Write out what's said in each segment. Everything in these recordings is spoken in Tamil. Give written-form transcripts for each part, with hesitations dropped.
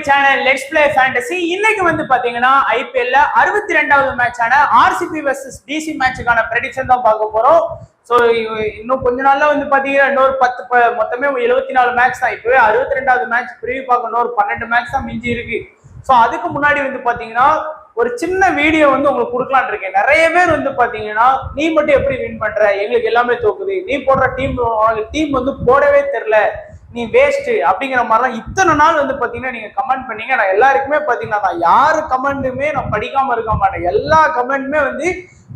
Channel let's play fantasy. இன்னைக்கு வந்து பாத்தீங்கன்னா ஐபிஎல்ல 62வது மேட்சான ஆர்சிபி வெர்சஸ் டிசி மேட்சுக்கான ப்ரெடிக்ஷன் தான் பார்க்க போறோம். ஸோ இன்னும் கொஞ்ச நாள்ல வந்து பாத்தீங்கன்னா இன்னொரு 10 மொத்தமே 74 மேட்ச் தான். இப்பவே 62வது மேட்ச் ப்ரிவியூ பார்க்கணும். ஒரு 12 மேட்ச் தான் மிஞ்சி இருக்கு. ஸோ அதுக்கு முன்னாடி வந்து பாத்தீங்கன்னா ஒரு சின்ன வீடியோ வந்து உங்களுக்கு கொடுக்கலான் இருக்கேன். நிறைய பேர் வந்து பாத்தீங்கன்னா நீ மட்டும் எப்படி வின் பண்ற, எங்களுக்கு எல்லாமே தோக்குது, நீ போடுற டீம் வந்து போடவே தெரியல, நீ வேஸ்ட் அப்படிங்கிற மாதிரிலாம் இத்தனை நாள் வந்து பாத்தீங்கன்னா நீங்க கமெண்ட் பண்ணீங்க. நான் எல்லாருக்குமே பாத்தீங்கன்னா நான் யாரு கமெண்ட்டுமே நான் படிக்காம இருக்க மாட்டேன். எல்லா கமெண்ட்டுமே வந்து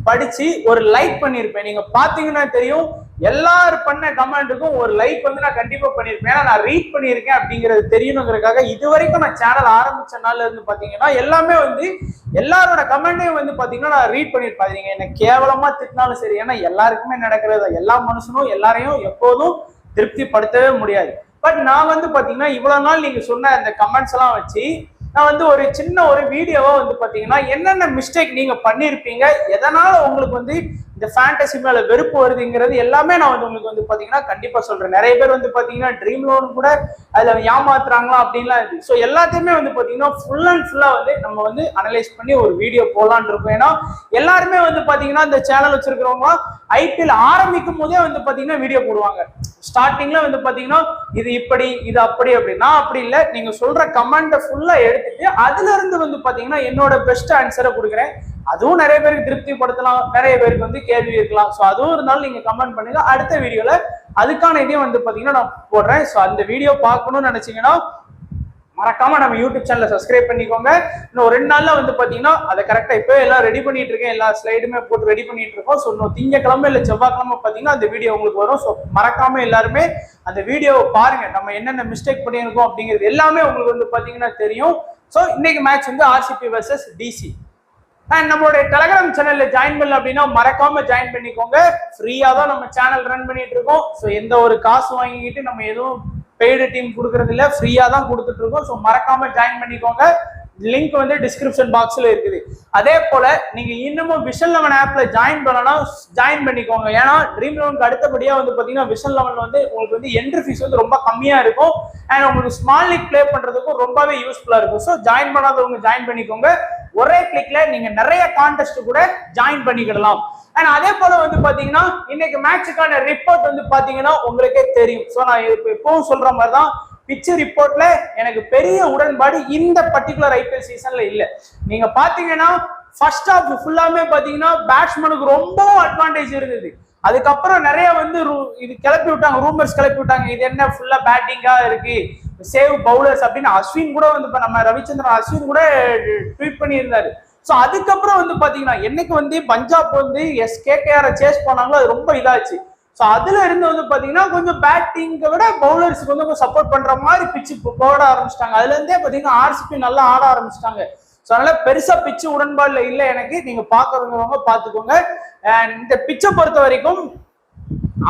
படிச்சு ஒரு லைக் பண்ணிருப்பேன். நீங்க பாத்தீங்கன்னா தெரியும், எல்லாரும் பண்ண கமெண்ட்டுக்கும் ஒரு லைக் வந்து நான் கண்டிப்பா பண்ணிருப்பேன். ஏன்னா நான் ரீட் பண்ணியிருக்கேன் அப்படிங்கிறது தெரியணுங்கிறதுக்காக. இது வரைக்கும் நான் சேனல் ஆரம்பிச்ச நாள்ல இருந்து பாத்தீங்கன்னா எல்லாமே வந்து எல்லாரோட கமெண்ட்டையும் வந்து பாத்தீங்கன்னா நான் ரீட் பண்ணிருப்பேன். நீங்க என்ன கேவலமா திட்டினாலும் சரி, ஏன்னா எல்லாருக்குமே நடக்கிறது, எல்லா மனுஷனும் எல்லாரையும் எப்போதும் திருப்திப்படுத்தவே முடியாது. பட் நான் வந்து பாத்தீங்கன்னா இவ்வளவு நாள் நீங்க சொன்ன அந்த கமெண்ட்ஸ் எல்லாம் வச்சு நான் வந்து ஒரு சின்ன ஒரு வீடியோவா வந்து பாத்தீங்கன்னா என்னென்ன மிஸ்டேக் நீங்க பண்ணிருப்பீங்க, எதனால உங்களுக்கு வந்து இந்த ஃபேண்டசி மேல வெறுப்பு வருதுங்கிறது எல்லாமே நான் வந்து உங்களுக்கு வந்து பாத்தீங்கன்னா கண்டிப்பா சொல்றேன். நிறைய பேர் வந்து பாத்தீங்கன்னா ட்ரீம் லோன் கூட அதுல ஏமாத்துறாங்களா அப்படின்லாம் இருக்கு. ஸோ எல்லாத்தையுமே வந்து பாத்தீங்கன்னா ஃபுல் அண்ட் ஃபுல்லா வந்து நம்ம வந்து அனலைஸ் பண்ணி ஒரு வீடியோ போடலான் இருக்கோம். ஏன்னா எல்லாருமே வந்து பாத்தீங்கன்னா இந்த சேனல் வச்சிருக்கிறவங்க ஐபிஎல் ஆரம்பிக்கும் போதே வந்து பாத்தீங்கன்னா வீடியோ போடுவாங்க. ஸ்டார்டிங்ல வந்து பாத்தீங்கன்னா இது இப்படி இது அப்படி அப்படின்னா அப்படி இல்லை. நீங்க சொல்ற கமெண்ட்டை ஃபுல்லா எடுத்துட்டு அதுல இருந்து வந்து பாத்தீங்கன்னா என்னோட பெஸ்ட் ஆன்சரை கொடுக்குறேன். அதுவும் நிறைய பேருக்கு திருப்திப்படுத்தலாம், நிறைய பேருக்கு வந்து கேள்வி இருக்கலாம். ஸோ அதுவும் இருந்தாலும் நீங்க கமெண்ட் பண்ணுங்க. அடுத்த வீடியோல அதுக்கான இதையும் வந்து பாத்தீங்கன்னா நான் போடுறேன். ஸோ அந்த வீடியோ பார்க்கணும்னு நினைச்சீங்கன்னா மறக்காம நம்ம யூடியூப் சேனலை சப்ஸ்கிரைப் பண்ணிக்கோங்க. இன்னும் 2 நாள்ல வந்து பாத்தீங்கன்னா அதை கரெக்டா இப்போ எல்லாம் ரெடி பண்ணிட்டு இருக்கேன். எல்லா ஸ்லைடுமே போட்டு ரெடி பண்ணிட்டு இருக்கோம். ஸோ இன்னும் திங்கக்கிழமை இல்லை செவ்வாய்க்கிழமை பாத்தீங்கன்னா அந்த வீடியோ உங்களுக்கு வரும். ஸோ மறக்காம எல்லாருமே அந்த வீடியோவை பாருங்க. நம்ம என்னென்ன மிஸ்டேக் பண்ணியிருக்கோம் அப்படிங்கிறது எல்லாமே உங்களுக்கு வந்து பாத்தீங்கன்னா தெரியும். ஸோ இன்னைக்கு மேட்ச் வந்து ஆர்சிபி வெர்சஸ் டிசி. அண்ட் நம்மளுடைய டெலிகிராம் சேனல்ல ஜாயின் பண்ணல அப்படின்னா மறக்காம ஜாயின் பண்ணிக்கோங்க. ஃப்ரீயா தான் நம்ம சேனல் ரன் பண்ணிட்டு இருக்கோம். ஸோ எந்த ஒரு காசு வாங்கிக்கிட்டு நம்ம எதுவும் பெய்டு டீம் கொடுக்கறது இல்லை, ஃப்ரீயா தான் கொடுத்துட்டு இருக்கோம். ஸோ மறக்காம ஜாயின் பண்ணிக்கோங்க. லிங்க் வந்து டிஸ்கிரிப்ஷன் பாக்ஸ்ல இருக்குது. அதே போல நீங்க இன்னமும் விஷன் 11 ஆப்ல ஜாயின் பண்ணலாம், ஜாயின் பண்ணிக்கோங்க. ஏன்னா ட்ரீம் லெவனுக்கு அடுத்தபடியா வந்து பாத்தீங்கன்னா விஷன் 11 வந்து உங்களுக்கு வந்து என்ட்ரி ஃபீஸ் வந்து ரொம்ப கம்மியா இருக்கும். அண்ட் உங்களுக்கு ஸ்மால் லீக் பிளே பண்றதுக்கும் ரொம்பவே யூஸ்ஃபுல்லா இருக்கும். ஸோ ஜாயின் பண்ணாதவங்க ஜாயின் பண்ணிக்கோங்க. ஒரே கிளிக்ல நீங்க நிறைய கான்டெஸ்ட் கூட ஜாயின் பண்ணிக்கிடலாம். அண்ட் அதே போல வந்து பாத்தீங்கன்னா இன்னைக்கு மேட்சுக்கான ரிப்போர்ட் வந்து பாத்தீங்கன்னா உங்களுக்கே தெரியும். ஸோ நான் எப்பவும் சொல்ற மாதிரி தான், பிட்ச் ரிப்போர்ட்ல எனக்கு பெரிய உடன்பாடு இந்த பர்டிகுலர் ஐபிஎல் சீசன்ல இல்ல. நீங்க பாத்தீங்கன்னா ஃபர்ஸ்ட் ஹாஃப் ஃபுல்லாமே பாத்தீங்கன்னா பேட்ஸ்மேனுக்கு ரொம்ப அட்வான்டேஜ் இருந்தது. அதுக்கப்புறம் நிறைய வந்து இது கிளப்பி விட்டாங்க, ரூமர்ஸ் கிளப்பி விட்டாங்க, இது என்ன ஃபுல்லா பேட்டிங்கா இருக்கு, சேவ் பவுலர்ஸ் அப்படின்னு அஸ்வின் கூட வந்து நம்ம ரவிச்சந்திரன் அஸ்வின் கூட ட்வீட் பண்ணி இருந்தாரு. ஸோ அதுக்கப்புறம் வந்து பாத்தீங்கன்னா என்னைக்கு வந்து பஞ்சாப் வந்து கேகேஆரை சேஸ் பண்ணாங்களோ அது ரொம்ப இதாச்சு. ஸோ அதுல இருந்து வந்து பாத்தீங்கன்னா கொஞ்சம் பேட்டிங்கை விட பவுலர்ஸ்க்கு வந்து கொஞ்சம் சப்போர்ட் பண்ற மாதிரி பிச்சு போட ஆரம்பிச்சிட்டாங்க. அதுல இருந்தே பாத்தீங்கன்னா ஆர்சிபி நல்லா ஆட ஆரம்பிச்சிட்டாங்க. ஸோ அதனால பெருசா பிச்சு உடன்பாடுல இல்லை எனக்கு. நீங்க பாக்குறவங்க பாத்துக்கோங்க. இந்த பிச்சை பொறுத்த வரைக்கும்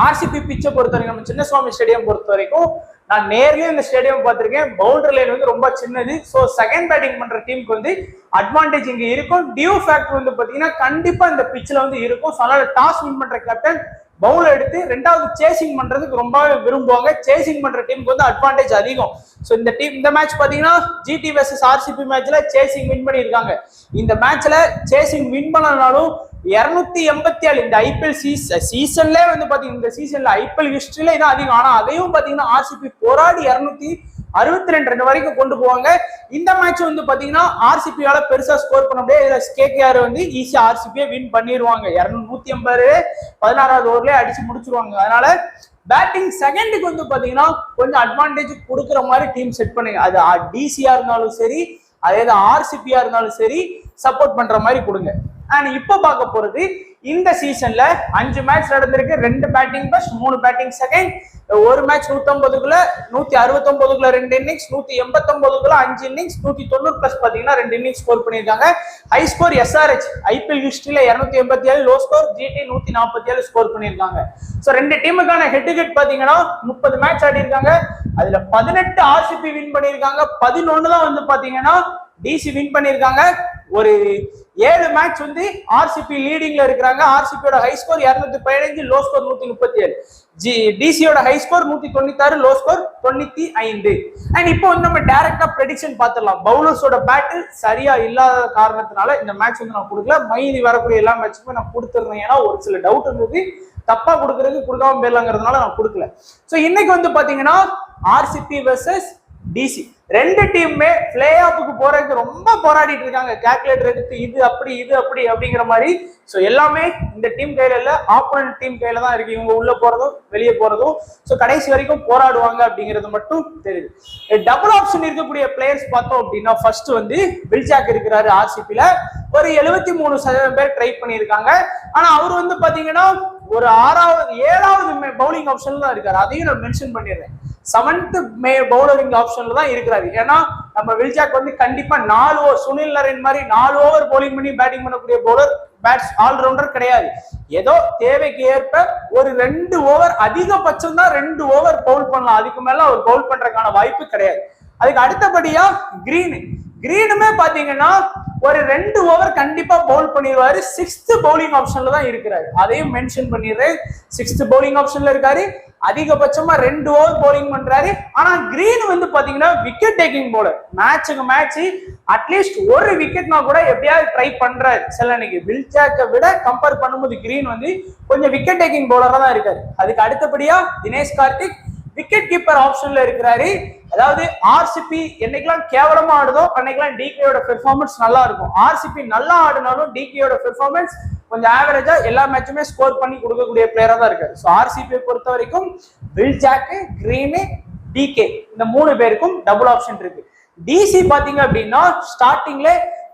ஆர்சிபி பிச்சை பொறுத்த வரைக்கும் நம்ம சின்னசுவாமி ஸ்டேடியம் பொறுத்த வரைக்கும் நான் நேர்லயே இந்த ஸ்டேடியம் பார்த்திருக்கேன். பவுண்டரி லைன் வந்து ரொம்ப சின்னது. ஸோ செகண்ட் பேட்டிங் பண்ற டீமுக்கு வந்து அட்வான்டேஜ் இங்க இருக்கும். டியூ ஃபேக்டர் வந்து பாத்தீங்கன்னா கண்டிப்பா இந்த பிச்சில் வந்து இருக்கும். ஸோ அதனால டாஸ் வின் பண்ற கேப்டன் பவுல் எடுத்து ரெண்டாவது சேசிங் பண்றதுக்கு ரொம்பவே விரும்புவாங்க. சேசிங் பண்ற டீமுக்கு வந்து அட்வான்டேஜ் அதிகம். ஸோ இந்த மேட்ச் பாத்தீங்கன்னா ஜிடி வெர்சஸ் ஆர்சிபி மேட்ச்ல சேசிங் வின் பண்ணியிருக்காங்க. இந்த மேட்ச்ல சேசிங் வின் பண்ணனாலும் 287 இந்த ஐபிஎல் சீசன்ல வந்து பாத்தீங்கன்னா இந்த சீசன்ல ஐபிஎல் ஹிஸ்டரியில இதான் அதிகம். ஆனா அதையும் பாத்தீங்கன்னா ஆர்சிபி போராடி 262 ரன் வரைக்கும் கொண்டு போவாங்க. இந்த மேட்ச் வந்து பாத்தீங்கன்னா ஆர்சிபியால பெருசா ஸ்கோர் பண்ண முடியாது. இதுல கேகேஆர் வந்து ஈஸியா ஆர்சிபியை வின் பண்ணிடுவாங்க. 150 16வது ஓவர்லயே அடிச்சு முடிச்சிருவாங்க. அதனால பேட்டிங் செகண்டுக்கு வந்து பாத்தீங்கன்னா கொஞ்சம் அட்வான்டேஜ் கொடுக்குற மாதிரி டீம் செட் பண்ணுங்க. அது டிசியா இருந்தாலும் சரி, அதே ஆர்சிபியா இருந்தாலும் சரி, சப்போர்ட் பண்ற மாதிரி கொடுங்க. அண்ட் இப்ப பார்க்க போறது இந்த சீசன்ல 5 மேட்ச் நடந்திருக்கு. 2 பேட்டிங் ஃபர்ஸ்ட், 3 பேட்டிங் செகண்ட், ஒரு மேட்ச் 150க்குள்ள 169க்குள்ள 2 இன்னிங்ஸ், 189க்குள்ள 5 இன்னிங்ஸ், 190 பிளஸ் பாத்தீங்கன்னா 2 இன்னிங்ஸ் ஸ்கோர் பண்ணிருக்காங்க. ஹை ஸ்கோர் எஸ்ஆர்ஹெச் ஐபிஎல் ஹிஸ்டரியில 287, லோ ஸ்கோர் ஜிடி 147 ஸ்கோர் பண்ணிருக்காங்க. ஸோ 2 டீமுக்கான ஹெட் டு ஹெட் பாத்தீங்கன்னா 30 மேட்ச் ஆடி இருக்காங்க. அதுல 18 ஆர்சிபி வின் பண்ணிருக்காங்க, 11 தான் வந்து பாத்தீங்கன்னா டிசி வின் பண்ணிருக்காங்க. ஒரு 7 மேட்ச் வந்து ஆர்சிபி லீடிங்ல இருக்கிறாங்க. ஆர்சிபியோட ஹை ஸ்கோர் 215, லோ ஸ்கோர் 137. டிசியோட high score 196, low score 95. And இப்போ வந்து நம்ம டைரக்டா ப்ரெடிக்ஷன் பார்த்துடலாம். பவுலர்ஸோட பேட்டு சரியா இல்லாத காரணத்தினால இந்த மேட்ச் வந்து நான் கொடுக்கல. மீதி வரக்கூடிய எல்லா மேட்சுமே நான் கொடுத்துருந்தேன். ஏன்னா ஒரு சில டவுட் இருந்தது, தப்பா கொடுக்கறதுக்கு கொடுக்காம போயிடலாங்கிறதுனால நான் கொடுக்கல. ஸோ இன்னைக்கு வந்து பாத்தீங்கன்னா ஆர்சிபி வெர்சஸ் டிசி ரெண்டு டீமுமே பிளே ஆஃபுக்கு போறதுக்கு ரொம்ப போராடிட்டு இருக்காங்க. கால்குலேட்டர் எடுத்து இது அப்படி அப்படிங்கிற மாதிரி. ஸோ எல்லாமே இந்த டீம் கையில இல்ல, ஆப்போனன்ட் டீம் கையில தான் இருக்கு. இவங்க உள்ள போறதும் வெளியே போறதும். ஸோ கடைசி வரைக்கும் போராடுவாங்க அப்படிங்கிறது மட்டும் தெரியுது. டபுள் ஆப்ஷன் இருக்கக்கூடிய பிளேயர்ஸ் பார்த்தோம் அப்படின்னா ஃபர்ஸ்ட் வந்து வில் ஜாக் இருக்கிறாரு ஆர்சிபில. ஒரு 73% பேர் ட்ரை பண்ணியிருக்காங்க. ஆனா அவர் வந்து பாத்தீங்கன்னா ஒரு 7வது பவுலிங் ஆப்ஷன்ல தான் இருக்காரு. அதையும் நான் மென்ஷன் பண்ணிடுறேன். 7th பவுலரிங் ஆப்ஷன்ல தான் இருக்கிறாரு. ஏன்னா நம்ம வில் ஜாக் வந்து கண்டிப்பா 4 ஓவர், சுனில் நரேன் மாதிரி 4 ஓவர் பவுலிங் பண்ணி பேட்டிங் பண்ணக்கூடிய பவுலர், பேட்ஸ் ஆல்ரவுண்டர் கிடையாது. ஏதோ தேவைக்கு ஏற்ப ஒரு 2 ஓவர், அதிகபட்சம் தான் 2 ஓவர் பவுல் பண்ணலாம். அதுக்கு மேல அவர் பவுல் பண்றதுக்கான வாய்ப்பு கிடையாது. அதுக்கு அடுத்தபடியா கிரீனுமே பாத்தீங்கன்னா ஒரு 2 ஓவர் கண்டிப்பா பவுல் பண்ணிடுவாரு. 6th பவுலிங் ஆப்ஷன்ல தான் இருக்கிறாரு. அதையும் மென்ஷன் பண்ணிடுறேன். 6th பவுலிங் ஆப்ஷன்ல இருக்காரு. அதிகபட்சமா 2 ஓவர் பவுலிங் பண்றாரு. ஆனா கிரீன் வந்து பாத்தீங்கன்னா விக்கெட் டேக்கிங் பவுலர். மேட்சுக்கு மேட்ச் அட்லீஸ்ட் ஒரு விக்கெட்னா கூட எப்படியாவது ட்ரை பண்றாரு. சில இன்னைக்கு வில் ஜாக்கை விட கம்பேர் பண்ணும்போது கிரீன் வந்து கொஞ்சம் விக்கெட் டேக்கிங் பவுலரா தான் இருக்காரு. அதுக்கு அடுத்தபடியா தினேஷ் கார்த்திக் விக்கெட் கீப்பர் ஆப்ஷன்ல இருக்கிறாரு. அதாவது ஆர்சிபி என்னைக்கெல்லாம் கேவலமா ஆடுதோ அன்னைக்கெல்லாம் டிகேயோட பெர்ஃபார்மன்ஸ் நல்லா இருக்கும். ஆர்சிபி நல்லா ஆடினாலும் டிகேயோட பெர்ஃபார்மன்ஸ் கொஞ்சம் ஆவரேஜா எல்லா மேட்சுமே ஸ்கோர் பண்ணி கொடுக்கக்கூடிய பிளேயரா தான் இருக்காரு. ஸோ ஆர்சிபியை பொறுத்த வரைக்கும் வில் ஜாக், கிரீனு, டிகே இந்த 3 பேருக்கும் டபுள் ஆப்ஷன் இருக்கு. டிசி பாத்தீங்க அப்படின்னா ஸ்டார்டிங்ல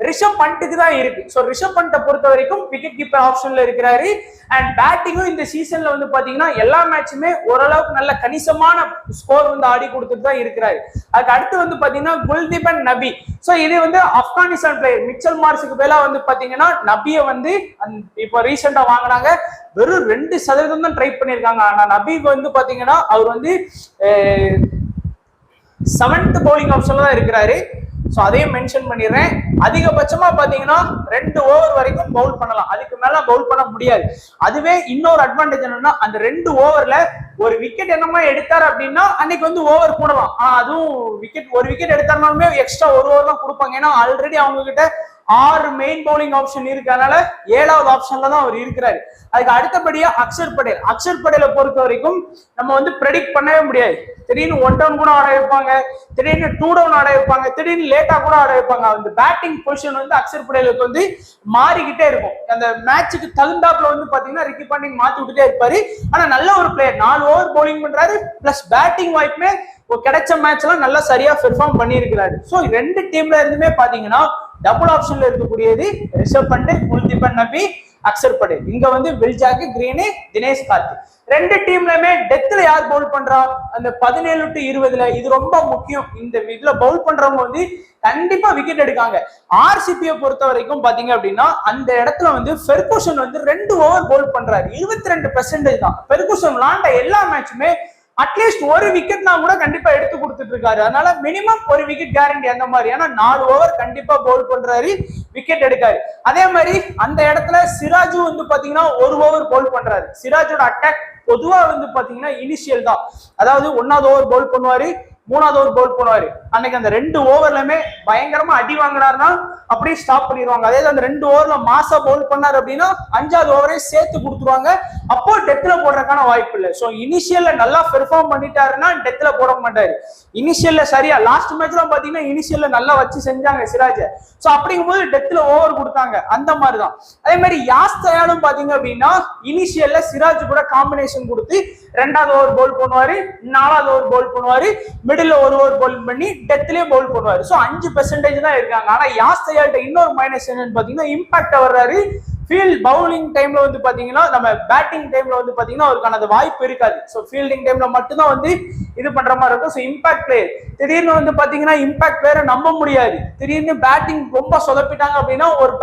ரிஷப் பண்ட்டுக்கு தான் இருக்கு. ஸோ ரிஷப் பண்ட்டை பொறுத்த வரைக்கும் விக்கெட் கீப்பர் ஆப்ஷன்ல இருக்கிறாரு. அண்ட் பேட்டிங்கும் இந்த சீசன்ல வந்து பாத்தீங்கன்னா எல்லா மேட்சுமே ஓரளவுக்கு நல்ல கணிசமான ஸ்கோர் வந்து ஆடி கொடுத்துட்டு தான் இருக்கிறாரு. அதுக்கு அடுத்து வந்து பாத்தீங்கன்னா குல்தீப் நபி. ஸோ இது வந்து ஆப்கானிஸ்தான் பிளேயர். மிச்சல் மார்ஸுக்கு மேல வந்து பாத்தீங்கன்னா நபியை வந்து இப்போ ரீசெண்டா வாங்கினாங்க. வெறும் 2% தான் ட்ரை பண்ணியிருக்காங்க. ஆனா நபிக்கு வந்து பாத்தீங்கன்னா அவர் வந்து 7th பவுலிங் ஆப்ஷன்ல தான் இருக்கிறாரு. ஸோ அதையும் மென்ஷன் பண்ணிடுறேன். அதிகபட்சமா பாத்தீங்கன்னா 2 ஓவர் வரைக்கும் பவுல் பண்ணலாம். அதுக்கு மேல பவுல் பண்ண முடியாது. அதுவே இன்னொரு அட்வான்டேஜ் என்னன்னா அந்த 2 ஓவர்ல ஒரு விக்கெட் என்னமா எடுத்தாரு அப்படின்னா அன்னைக்கு வந்து ஓவர் போடலாம். அதுவும் ஒரு விக்கெட் எடுத்தாருனாலுமே எக்ஸ்ட்ரா 1 ஓவர் தான் கொடுப்பாங்க. ஏன்னா ஆல்ரெடி அவங்க கிட்ட 6 மெயின் பவுலிங் ஆப்ஷன் இருக்கனால 7வது ஆப்ஷன்ல தான் அவர் இருக்கிறாரு. அதுக்கு அடுத்தபடியா அக்ஷர் படேலை பொறுத்த வரைக்கும் நம்ம வந்து ப்ரெடிக்ட் பண்ணவே முடியாது. திடீர்னு 1 டவுன் கூட ஆட வைப்பாங்க, திடீர்னு 2 டவுன் ஆட வைப்பாங்க, திடீர்னு லேட்டா கூட ஆட வைப்பாங்க. அந்த பேட்டிங் பொசிஷன் வந்து அக்ஷர் படேலுக்கு வந்து மாறிக்கிட்டே இருக்கும். அந்த மேட்சுக்கு தகுந்தாப்புல வந்து பாத்தீங்கன்னா ரிக்கி பாண்டிங் மாத்தி விட்டுட்டே இருப்பாரு. ஆனா நல்ல ஒரு பிளேயர், 4 ஓவர் பவுலிங் பண்றாரு, பிளஸ் பேட்டிங் வாய்ப்புமே கிடைச்ச மேட்ச் எல்லாம் நல்லா சரியா பெர்ஃபார்ம் பண்ணி இருக்கிறாரு. ஸோ 2 டீம்ல இருந்துமே பாத்தீங்கன்னா டபுள் ஆப்ஷன்ல இருக்கக்கூடியது ரிஷப் பண்ட், குல்தீப் நபி, அக்ஷர் படேல். இங்க வந்து Will Jacks, Green, Dinesh Karthik. 2 டீம்லயுமே டெத்ல யார் பவுல் பண்றா அந்த 17 to 20 இது ரொம்ப முக்கியம். இந்த இதுல பவுல் பண்றவங்க வந்து கண்டிப்பா விக்கெட் எடுக்காங்க. ஆர்சிபியை பொறுத்த வரைக்கும் பாத்தீங்க அப்படின்னா அந்த இடத்துல வந்து ஃபெர்குசன் வந்து 2 ஓவர் பவுல் பண்றாரு. 22% தான். ஃபெர்குசன் விளாண்ட எல்லா மேட்சுமே அட்லீஸ்ட் ஒரு விக்கெட்னா கூட கண்டிப்பா எடுத்து கொடுத்துட்டு இருக்காரு. அதனால மினிமம் ஒரு விக்கெட் கேரண்டி அந்த மாதிரி. ஏன்னா 4 ஓவர் கண்டிப்பா பவுல் பண்றாரு, விக்கெட் எடுக்காரு. அதே மாதிரி அந்த இடத்துல சிராஜு வந்து பாத்தீங்கன்னா 1 ஓவர் பவுல் பண்றாரு. சிராஜோட அட்டாக் பொதுவா வந்து பாத்தீங்கன்னா இனிஷியல் தான். அதாவது 1வது ஓவர் பவுல் பண்ணுவாரு, 3வது ஓவர் பவுல் பண்ணுவாரு. அன்னைக்கு அந்த 2 ஓவர்லயுமே பயங்கரமா அடி வாங்கினாருன்னா அப்படியே ஸ்டாப் பண்ணிடுவாங்க. அதே அந்த 2 ஓவர்ல மாசா பவுல் பண்ணாரு அப்படின்னா 5வது ஓவரே சேர்த்து கொடுத்துருவாங்க. அப்போ டெத்ல போடுறதுக்கான வாய்ப்பு இல்லை. ஸோ இனிஷியல்ல நல்லா பெர்ஃபார்ம் பண்ணிட்டாருன்னா டெத்ல போட மாட்டாரு. இனிஷியல்ல சரியா லாஸ்ட் மேட்ச்லாம் பாத்தீங்கன்னா இனிஷியல்ல நல்லா வச்சு செஞ்சாங்க சிராஜ. ஸோ அப்படிங்கும்போது டெத்ல ஓவர் கொடுத்தாங்க. அந்த மாதிரிதான். அதே மாதிரி யாஸ் தயாலும் பாத்தீங்க அப்படின்னா இனிஷியல்ல சிராஜ் கூட காம்பினேஷன் கொடுத்து 2வது ஓவர் பவுல் பண்ணுவாரு, 4வது ஓவர் பவுல் பண்ணுவாரு, மிடில் 1 ஓவர் பவுல் பண்ணி டெத்லயே பவுல் பண்ணுவாரு. ஸோ 5% தான் இருக்காங்க. ஆனா யாஸ் தயால்கிட்ட இன்னொரு மைனஸ் என்னன்னு பாத்தீங்கன்னா இம்பாக்ட் வர்றாரு. ஃபீல்ட் பவுலிங் டைம்ல வந்து பாத்தீங்கன்னா நம்ம பேட்டிங் டைம்ல வந்து பாத்தீங்கன்னா அவருக்கான அந்த வாய்ப்பு இருக்காது. ஸோ ஃபீல்டிங் டைம்ல மட்டும்தான் வந்து இது பண்ற மாதிரி இருக்கும். ஸோ இம்பாக்ட் பிளேயர் திடீர்னு வந்து பாத்தீங்கன்னா இம்பாக்ட் பிளேயரை நம்ப முடியாது. திடீர்னு பேட்டிங் ரொம்ப சொதப்பிட்டாங்க அப்படின்னா ஒரு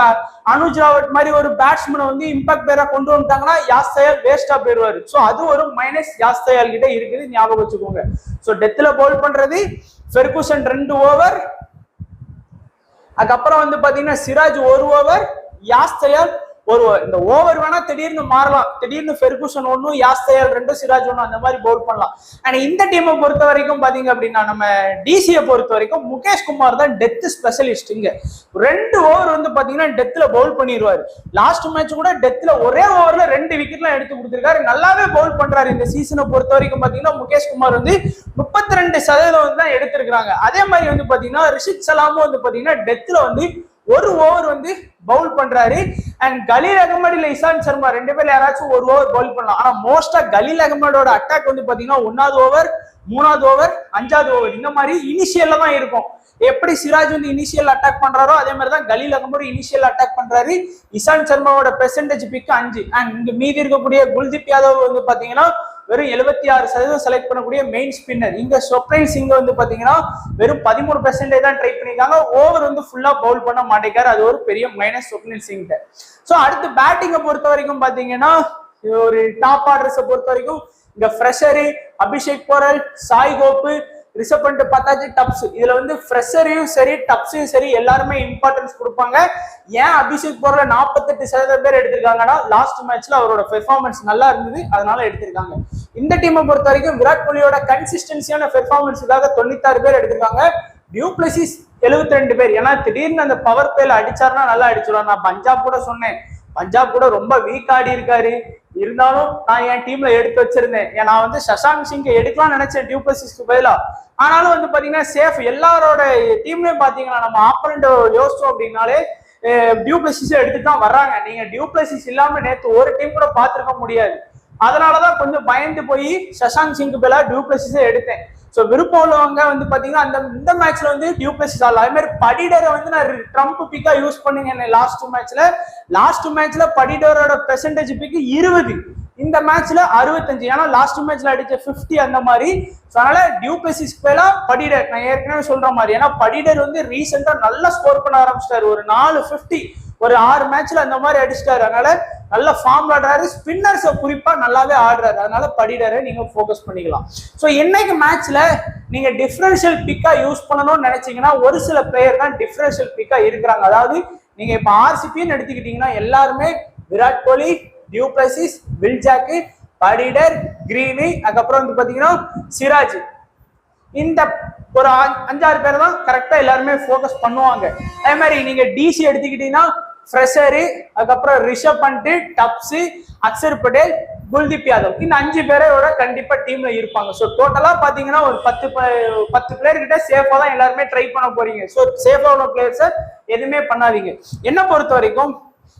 அனுஜ் ராவத் மாதிரி ஒரு பேட்ஸ்மேனை வந்து இம்பாக்ட் பிளேயரா கொண்டு வந்துட்டாங்கன்னா யாஸ் தயால் வேஸ்டா போயிடுவாரு. ஸோ அது ஒரு மைனஸ் யாஸ் தயால் கிட்ட இருக்குது, ஞாபகம் வச்சுக்கோங்க. ஸோ டெத்ல பவுல் பண்றது ஃபெர்குசன் 2 ஓவர், அதுக்கப்புறம் வந்து பாத்தீங்கன்னா சிராஜ் 1 ஓவர், யாஸ் தயால் இந்த ஓவர் வேணா திடீர்னு மாறலாம், திடீர்னு ஃபெர்குசன் ஒன்னும் யாஸ்தயால் ரெண்டும் சிராஜ் ஒன்னும் அந்த மாதிரி பவுல் பண்ணலாம். அண்ட் இந்த டீமை பொறுத்த வரைக்கும் பாத்தீங்க அப்படின்னா நம்ம டிசியை பொறுத்த வரைக்கும் முகேஷ் குமார் தான் டெத் ஸ்பெஷலிஸ்ட். இங்க 2 ஓவர் வந்து பாத்தீங்கன்னா டெத்ல பவுல் பண்ணிடுவாரு. லாஸ்ட் மேட்ச் கூட டெத்ல ஒரே ஓவர்ல 2 விக்கெட்லாம் எடுத்து கொடுத்திருக்காரு. நல்லாவே பவுல் பண்றாரு. இந்த சீசனை பொறுத்த வரைக்கும் பாத்தீங்கன்னா முகேஷ் குமார் வந்து 32% தான் எடுத்திருக்காங்க. அதே மாதிரி வந்து பாத்தீங்கன்னா ரிஷித் சலாமும் வந்து பாத்தீங்கன்னா டெத்ல வந்து 1 ஓவர் வந்து பவுல் பண்றாரு. அண்ட் கலீல் அகமது இல்ல இசாந்த் சர்மா 2 பேர்ல யாராச்சும் 1 ஓவர் பவுல் பண்ணலாம். ஆனா மோஸ்டா கலீல் அகமதோட அட்டாக் வந்து பாத்தீங்கன்னா 1வது ஓவர், 3வது ஓவர், 5வது ஓவர் இந்த மாதிரி இனிஷியல்ல தான் இருக்கும். எப்படி சிராஜ் வந்து இனிஷியல் அட்டாக் பண்றாரோ அதே மாதிரி தான் கலீல் அகமது இனிஷியல் அட்டாக் பண்றாரு. இசாந்த் சர்மாவோட பெர்சன்டேஜ் பிக் 5. அண்ட் இங்க மீதி இருக்கக்கூடிய குல்தீப் யாதவ் வந்து பாத்தீங்கன்னா வெறும் 76% செலக்ட் பண்ணக்கூடிய மெயின் ஸ்பின்னர். இங்க சொப்ரைன் சிங் வந்து பாத்தீங்கன்னா வெறும் 13% தான் ட்ரை பண்ணிருக்காங்க. ஓவர் வந்து ஃபுல்லா பவுல் பண்ண மாட்டேங்காரு. அது ஒரு பெரிய மைனஸ் சொப்ரைன் சிங். சோ அடுத்து பேட்டிங்கை பொறுத்த வரைக்கும் பாத்தீங்கன்னா ஒரு டாப் ஆர்டர்ஸை பொறுத்த வரைக்கும் இங்க ஃப்ரெஷரு, அபிஷேக் போரல், சாய் கோப்பு, ரிஷப் பண்ட் பார்த்தாச்சு, டப்ஸ். இதுல வந்து ஃப்ரெஷரையும் சரி டப்ஸையும் சரி எல்லாருமே இம்பார்ட்டன்ஸ் கொடுப்பாங்க. ஏன் அபிஷேக் போரல 48% பேர் எடுத்திருக்காங்கன்னா லாஸ்ட் மேட்ச்ல அவரோட பெர்ஃபார்மன்ஸ் நல்லா இருந்தது, அதனால எடுத்திருக்காங்க. இந்த டீமை பொறுத்த வரைக்கும் விராட் கோலியோட கன்சிஸ்டன்சியான பெர்ஃபார்மன்ஸுக்காக 96 பேர் எடுத்திருக்காங்க. டியூ பிளஸிஸ் 72 பேர். ஏன்னா திடீர்னு அந்த பவர் பிளேல அடிச்சாருன்னா நல்லா அடிச்சிருவாங்க. நான் பஞ்சாப் கூட சொன்னேன், பஞ்சாப் கூட ரொம்ப வீக் ஆடி இருக்காரு. இருந்தாலும் நான் என் டீம்ல எடுத்து வச்சிருந்தேன். நான் வந்து சஷாங்க் சிங் எடுக்கலாம்னு நினைச்சேன் டியூ பிளஸிஸ்க்கு பதிலா. ஆனாலும் வந்து பாத்தீங்கன்னா சேஃப். எல்லாரோட டீம்லயும் பாத்தீங்கன்னா நம்ம ஆப்பனண்ட் யோசிச்சோம் அப்படின்னாலே டியூ பிளஸிஸ் எடுத்துட்டு தான் வர்றாங்க. நீங்க டியூ பிளஸிஸ் இல்லாம நேற்று ஒரு டீம் கூட பாத்துருக்க முடியாது. அதனாலதான் கொஞ்சம் பயந்து போய் சஷாங்க் சிங்க்கு பதிலா டியூ பிளஸிஸை எடுத்தேன். ஸோ விருப்பம் உள்ளவங்க வந்து பாத்தீங்கன்னா இந்த மேட்ச்ல வந்து டியூ பிளஸிஸ் ஆடலாம். அதே மாதிரி படிடரை வந்து நான் ட்ரம்ப் பிக்கா யூஸ் பண்ணீங்க லாஸ்ட் மேட்ச்ல படிடரோட பெர்சன்டேஜ் பிக் 20, இந்த மேட்ச்ல 65. ஏன்னா லாஸ்ட் மேட்ச்ல அடிச்ச 50 அந்த மாதிரி. அதனால டியூ பிளஸிஸ் பேலா படிடர் நான் ஏற்கனவே சொல்ற மாதிரி. ஏன்னா படிடர் வந்து ரீசெண்டா நல்லா ஸ்கோர் பண்ண ஆரம்பிச்சிட்டாரு. ஒரு 450 ஒரு 6 மேட்ச்ல அந்த மாதிரி அடிச்சிட்டாரு. அதனால நல்ல ஃபார்ம் ஆடுறாரு. ஸ்பின்னர்ஸ் குறிப்பா நல்லாவே ஆடுறாரு. அதனால படிடரை நீங்க போக்கஸ் பண்ணிக்கலாம். ஸோ இன்னைக்கு மேட்ச்ல நீங்க டிஃபரன்ஷியல் பிக்கா யூஸ் பண்ணணும்னு நினைச்சீங்கன்னா ஒரு சில பிளேயர் தான் டிஃபரன்ஷியல் பிக்கா இருக்கிறாங்க. அதாவது நீங்க இப்ப ஆர்சிபின்னு எடுத்துக்கிட்டீங்கன்னா எல்லாருமே Virat Kohli, due Plessis, will jack, படிடர், கிரீனி, அதுக்கப்புறம் வந்து பாத்தீங்கன்னா சிராஜ். இந்த ஒரு 5-6 பேர் தான் கரெக்டா எல்லாருமே போக்கஸ் பண்ணுவாங்க. அதே மாதிரி நீங்க டிசி எடுத்துக்கிட்டீங்கன்னா ஃப்ரெஷரு, அதுக்கப்புறம் ரிஷப் பண்ட், டப்ஸ், அக்ஷர் பட்டேல், குல்தீப் யாதவ், இந்த 5 பேரோட கண்டிப்பா டீம்ல இருப்பாங்க. ஸோ டோட்டலா பாத்தீங்கன்னா ஒரு 10 பிளேயர் கிட்ட சேஃபா தான் எல்லாருமே ட்ரை பண்ண போறீங்க. ஸோ சேஃபா உள்ள பிளேயர்ஸை எதுவுமே பண்ணாதீங்க. என்ன பொறுத்த வரைக்கும்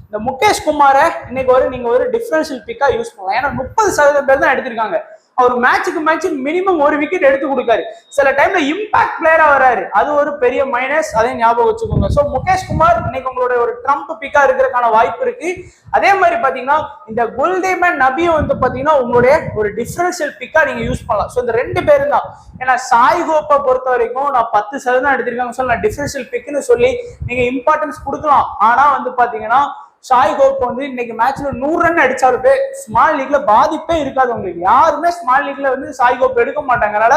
இந்த முகேஷ் குமாரை இன்னைக்கு நீங்க ஒரு டிஃபரன்ஷியல் பிக்கா யூஸ் பண்ணலாம். ஏன்னா 30% பேர் தான் எடுத்திருக்காங்க. அவர் மேட்ச் மினிமம் 1 விக்கெட் எடுத்து கொடுக்காரு. சில டைம்ல இம்பாக்ட் பிளேயரா வராரு. அது ஒரு பெரிய மைனஸ். அதையும் ஞாபகம் வச்சுக்கோங்க. சோ முகேஷ் குமார் இன்னைக்கு உங்களோட ஒரு ட்ரம்ப் பிக்கா இருக்கிறதுக்கான வாய்ப்பு இருக்கு. அதே மாதிரி பாத்தீங்கன்னா இந்த குல்தீப் அண்ட் நபியும் வந்து பாத்தீங்கன்னா உங்களுடைய ஒரு டிஃபரன்ஷியல் பிக்கா நீங்க யூஸ் பண்ணலாம். ஸோ இந்த 2 பேரும் தான். ஏன்னா சாய் கோப்பை பொறுத்த வரைக்கும் நான் 10% எடுத்திருக்காங்க சொல்லி நான் டிஃபரன்ஷியல் பிக்னு சொல்லி நீங்க இம்பார்ட்டன்ஸ் கொடுக்கலாம். ஆனா வந்து பாத்தீங்கன்னா சாய் கோப் வந்து இன்னைக்கு மேட்ச்ல 100 ரன் அடிச்சாலுமே ஸ்மால் லீக்ல பாதிப்பே இருக்காது. உங்களுக்கு யாருமே ஸ்மால் லீக்ல வந்து சாய் கோப் எடுக்க மாட்டாங்க. அதனால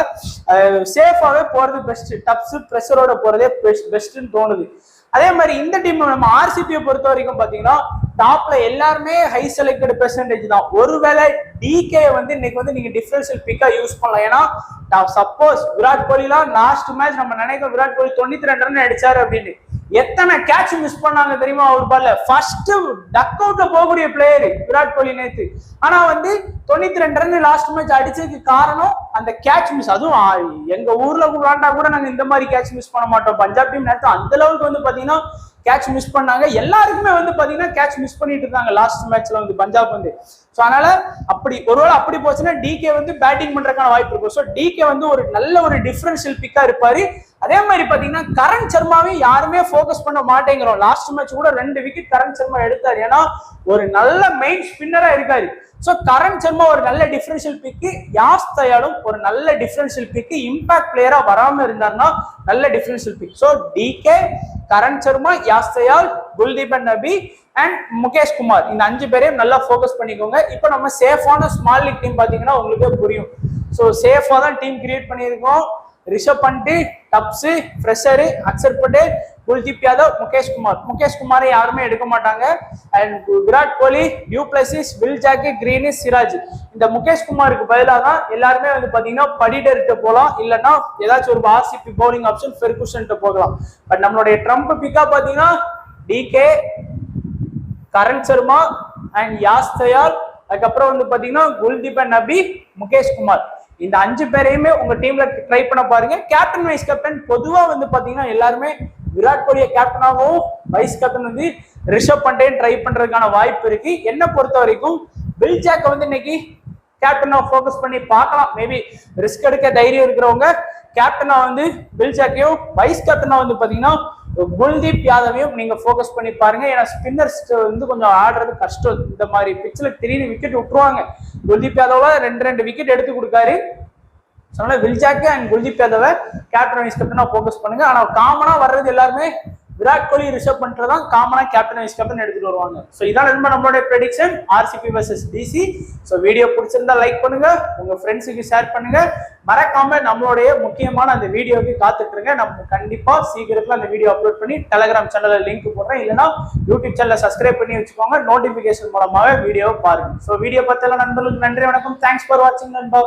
சேஃபாவே போறது பெஸ்ட். டப்ஸ் பிரஷரோட போறதே பெஸ்ட்னு தோணுது. அதே மாதிரி இந்த டீம் நம்ம ஆர்சிபியை பொறுத்த வரைக்கும் பாத்தீங்கன்னா டாப்ல எல்லாருமே ஹை செலக்டட் பெர்சன்டேஜ் தான். ஒருவேளை டிகே வந்து இன்னைக்கு வந்து நீங்க டிஃபரன்ஷியல் பிக்கா யூஸ் பண்ணலாம். ஏன்னா சப்போஸ் விராட் கோலிலாம் லாஸ்ட் மேட்ச் நம்ம நினைக்கிறோம் விராட் கோலி 92 ரன் அடிச்சாரு அப்படின்னு. எத்தனை கேட்ச் மிஸ் பண்ணாங்க தெரியுமா அவர் பால்ல? ஃபர்ஸ்ட் டக் அவுட்ல போகக்கூடிய பிளேயர் விராட் கோலி நேத்து. ஆனா வந்து 92 ரன் லாஸ்ட் மேட்ச் அடிச்சதுக்கு காரணம் அந்த கேட்ச் மிஸ். அதுவும் எங்க ஊர்ல விளாண்டா கூட நாங்க இந்த மாதிரி கேட்ச் மிஸ் பண்ண மாட்டோம். பஞ்சாப் டீம் நேரத்தை அந்த அளவுக்கு வந்து பாத்தீங்கன்னா கேட்ச் மிஸ் பண்ணாங்க. எல்லாருக்குமே வந்து பாத்தீங்கன்னா கேட்ச் மிஸ் பண்ணிட்டு இருந்தாங்க லாஸ்ட் மேட்ச்ல வந்து பஞ்சாப் வந்து. ஸோ அதனால ஒருவேளை அப்படி போச்சுன்னா டிகே வந்து பேட்டிங் பண்றதுக்கான வாய்ப்பு இருக்கும். ஸோ டிகே வந்து ஒரு நல்ல ஒரு டிஃபரன்ஷியல் பிக்கா இருப்பாரு. அதே மாதிரி பாத்தீங்கன்னா கரண் சர்மாவையும் யாருமே போக்கஸ் பண்ண மாட்டேங்கிறோம். லாஸ்ட் மேட்ச் கூட 2 விக்கெட் கரண் சர்மா எடுத்தாரு. ஏன்னா ஒரு நல்ல மெயின் ஸ்பின்னரா இருக்காரு. சோ கரண் சர்மா ஒரு நல்ல டிஃபரன்ஷியல் பிக்கு, யாஸ்தயாலும் ஒரு நல்ல டிஃபரன்ஷியல் பிக்கு. இம்பாக்ட் பிளேயரா வராம இருந்தாருன்னா நல்ல differential pick. So DK, Karan Sharma, Yash Dayal, Kuldeep Nabi and Mukesh Kumar, இந்த 5 பேரையும் நல்லா போக்கஸ் பண்ணிக்கோங்க. இப்போ நம்ம சேஃபான ஸ்மால் லீக் டீம் பாத்தீங்கன்னா உங்களுக்கே புரியும். ஸோ சேஃபா தான் டீம் கிரியேட் பண்ணியிருக்கோம். ரிஷப் பண்ட், டப்ஸ், ஃப்ரெஷரு, அக்ஷர் பட்டேல், குல்தீப் யாதவ், முகேஷ் குமாரை யாருமே எடுக்க மாட்டாங்க. And Virat Kohli, du Plessis, Will Jacks, கிரீனிஸ், சிராஜ். இந்த முகேஷ் குமாருக்கு பதிலாக தான் எல்லாருமே வந்து பாத்தீங்கன்னா படிடர்கிட்ட போகலாம், இல்லைன்னா ஏதாச்சும் ஒரு ஆர்சிபி பவுலிங் ஆப்ஷன் ஃபெர்குசன் போகலாம். பட் நம்மளுடைய ட்ரம்ப் பிக்கா பாத்தீங்கன்னா டிகே, கரண் சர்மா அண்ட் யாஸ் தயால், அதுக்கப்புறம் வந்து பாத்தீங்கன்னா குல்தீப் நபி, முகேஷ் குமார். இந்த 5 பேரையுமே உங்க டீம்ல ட்ரை பண்ண பாருங்க. கேப்டன் வைஸ் கேப்டன் பொதுவா வந்து பாத்தீங்கன்னா எல்லாருமே விராட் கோலியை கேப்டனாகவும் வைஸ் கேப்டன் வந்து ரிஷப் பண்டையும் ட்ரை பண்றதுக்கான வாய்ப்பு இருக்கு. என்ன பொறுத்த வரைக்கும் வில் ஜாக்கை வந்து இன்னைக்கு கேப்டனா ஃபோக்கஸ் பண்ணி பார்க்கலாம். மேபி ரிஸ்க் எடுக்க தைரியம் இருக்கிறவங்க கேப்டனா வந்து வில் ஜாக்கையும், வைஸ் கேப்டனா வந்து பாத்தீங்கன்னா குல்தீப் யாதவையும் நீங்க ஃபோக்கஸ் பண்ணி பாருங்க. ஏன்னா ஸ்பின்னர்ஸ் வந்து கொஞ்சம் ஆடுறது கஷ்டம். இந்த மாதிரி பிச்சில் திடீர்னு விக்கெட் விட்டுருவாங்க. குல்தீப் யாதவ 2 விக்கெட் எடுத்து கொடுக்காரு. அதனால Will Jacks and Kuldeep Yadav captain vice கேப்டனா ஃபோக்கஸ் பண்ணுங்க. ஆனா காமனா வர்றது எல்லாருமே விராட் கோலி, ரிஷப் பண்றதான் காமனா கேப்டன் வைஸ் கேப்டன் எடுத்துட்டு வருவாங்க. ஸோ இதான் நம்மளுடைய prediction RCB versus DC. So video பிடிச்சிருந்தா லைக் பண்ணுங்க, உங்க ஃப்ரெண்ட்ஸுக்கு ஷேர் பண்ணுங்க. மறக்காம நம்மளுடைய முக்கியமான அந்த வீடியோக்கு காத்துட்டு இருங்க. நம்ம கண்டிப்பா சீக்கிரத்துல அந்த வீடியோ அப்லோட் பண்ணி டெலிகிராம் சேனல்ல லிங்க் போடுறேன், இல்லைன்னா யூடியூப் சேனலை சப்ஸ்கிரைப் பண்ணி வச்சுக்கோங்க. நோட்டிபிகேஷன் மூலமாக வீடியோவை பாருங்க. ஸோ வீடியோ பார்த்தெல்லாம் நண்பர்களுக்கு நன்றி, வணக்கம். தேங்க்ஸ் ஃபார் வாட்சிங் நண்பா.